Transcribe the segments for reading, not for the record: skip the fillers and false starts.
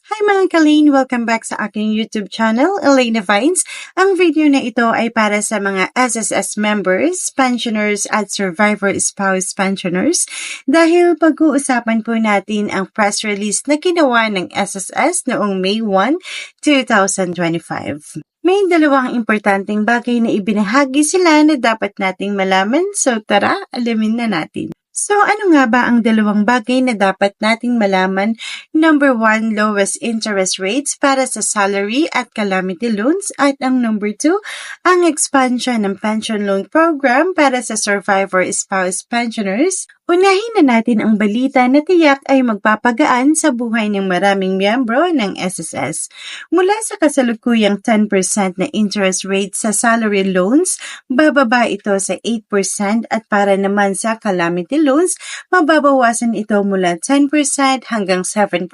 Hi mga Kalane! Welcome back sa aking YouTube channel, Elena Vines. Ang video na ito ay para sa mga SSS members, pensioners at survivor spouse pensioners dahil pag-uusapan po natin ang press release na ginawa ng SSS noong May 1, 2025. May dalawang importanteng bagay na ibinahagi sila na dapat nating malaman, so tara, alamin na natin. So ano nga ba ang dalawang bagay na dapat nating malaman? Number 1, lowest interest rates para sa salary at calamity loans. At ang number 2, ang expansion ng pension loan program para sa survivor spouse pensioners. Unahin na natin ang balita na tiyak ay magpapagaan sa buhay ng maraming miyembro ng SSS. Mula sa kasalukuyang 10% na interest rate sa salary loans, bababa ito sa 8% at para naman sa calamity loans, mababawasan ito mula 10% hanggang 7%.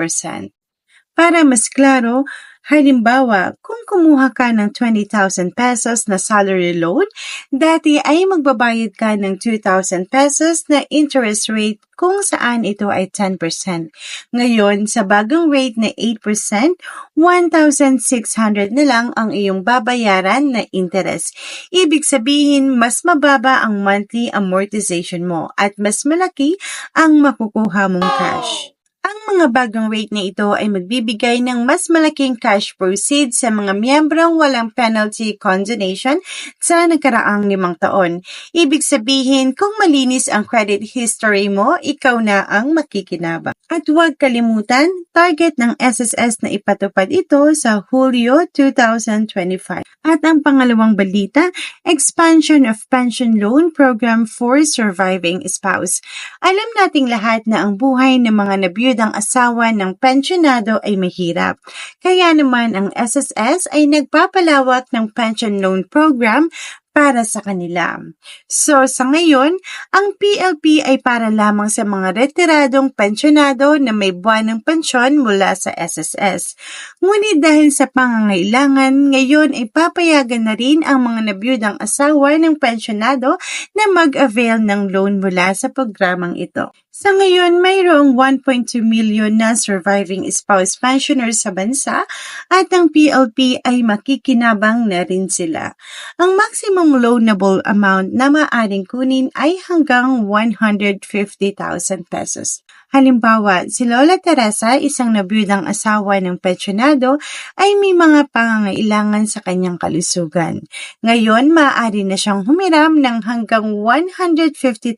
Para mas klaro, halimbawa, kung kumuha ka ng 20,000 pesos na salary loan, dati ay magbabayad ka ng 2,000 pesos na interest rate kung saan ito ay 10%. Ngayon, sa bagong rate na 8%, 1,600 na lang ang iyong babayaran na interest. Ibig sabihin, mas mababa ang monthly amortization mo at mas malaki ang makukuha mong cash. Ang mga bagong rate na ito ay magbibigay ng mas malaking cash proceeds sa mga miyembrong walang penalty condonation sa nakaraang 5 taon. Ibig sabihin, kung malinis ang credit history mo, ikaw na ang makikinabang. At huwag kalimutan, target ng SSS na ipatupad ito sa Hulyo 2025. At ang pangalawang balita, expansion of pension loan program for surviving spouse. Alam nating lahat na ang buhay ng mga nabiyudang asawa ng pensyonado ay mahirap. Kaya naman ang SSS ay nagpapalawak ng pension loan program para sa kanila. So sa ngayon, ang PLP ay para lamang sa mga retiradong pensyonado na may buwanang pensyon mula sa SSS. Ngunit dahil sa pangangailangan, ngayon ay papayagan na rin ang mga nabiyudang asawa ng pensyonado na mag-avail ng loan mula sa programang ito. Sa ngayon, mayroong 1.2 million na surviving spouse pensioners sa bansa at ang PLP ay makikinabang na rin sila. Ang maximum loanable amount na maaaring kunin ay hanggang 150,000 pesos. Halimbawa, si Lola Teresa, isang nabiyudang asawa ng pensyonado, ay may mga pangangailangan sa kanyang kalusugan. Ngayon, maaari na siyang humiram ng hanggang 150,000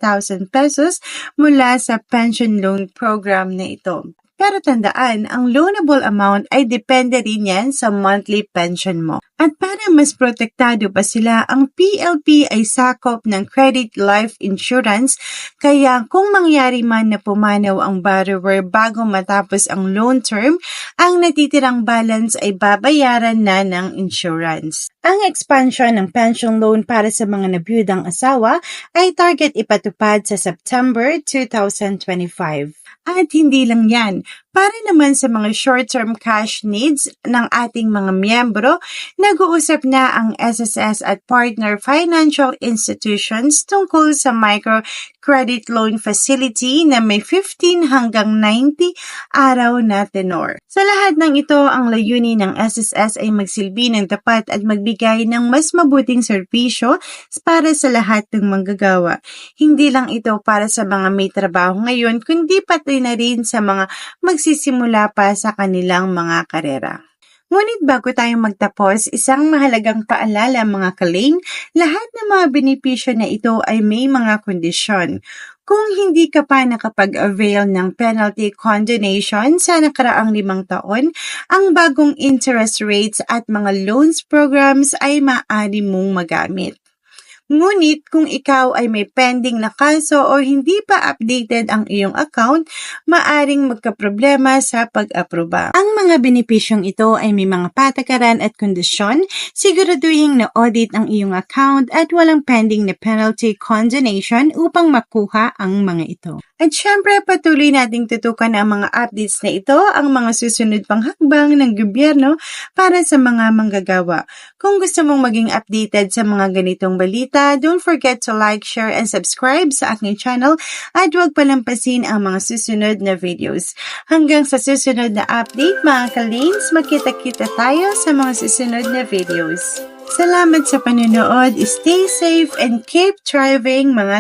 pesos mula sa pension loan program na ito. Pero tandaan, ang loanable amount ay depende rin yan sa monthly pension mo. At para mas protektado pa sila, ang PLP ay sakop ng credit life insurance, kaya kung mangyari man na pumanaw ang borrower bago matapos ang loan term, ang natitirang balance ay babayaran na ng insurance. Ang expansion ng pension loan para sa mga nabiyudang asawa ay target ipatupad sa September 2025. At hindi lang yan, para naman sa mga short-term cash needs ng ating mga miyembro, nag-uusap na ang SSS at partner financial institutions tungkol sa micro-credit loan facility na may 15 hanggang 90 araw na tenor. Sa lahat ng ito, ang layunin ng SSS ay magsilbi ng tapat at magbigay ng mas mabuting serbisyo para sa lahat ng manggagawa. Hindi lang ito para sa mga may trabaho ngayon, kundi pati na rin sa mga magsisimula pa sa kanilang mga karera. Ngunit bago tayo magtapos, isang mahalagang paalala mga Kalane, lahat ng mga benepisyo na ito ay may mga kondisyon. Kung hindi ka pa nakapag-avail ng penalty condonation sa nakaraang 5 taon, ang bagong interest rates at mga loans programs ay maaari mong magamit. Ngunit kung ikaw ay may pending na kaso o hindi pa updated ang iyong account, maaring magkaproblema sa pag-aproba. Ang mga benepisyong ito ay may mga patakaran at kondisyon, siguraduhin na audit ang iyong account at walang pending na penalty condonation upang makuha ang mga ito. At syempre, patuloy nating tutukan ang mga updates na ito, ang mga susunod pang hakbang ng gobyerno para sa mga manggagawa. Kung gusto mong maging updated sa mga ganitong balita, don't forget to like, share, and subscribe sa aking channel at huwag palampasin ang mga susunod na videos. Hanggang sa susunod na update mga kalings, magkita-kita tayo sa mga susunod na videos. Salamat sa panonood, stay safe and keep thriving mga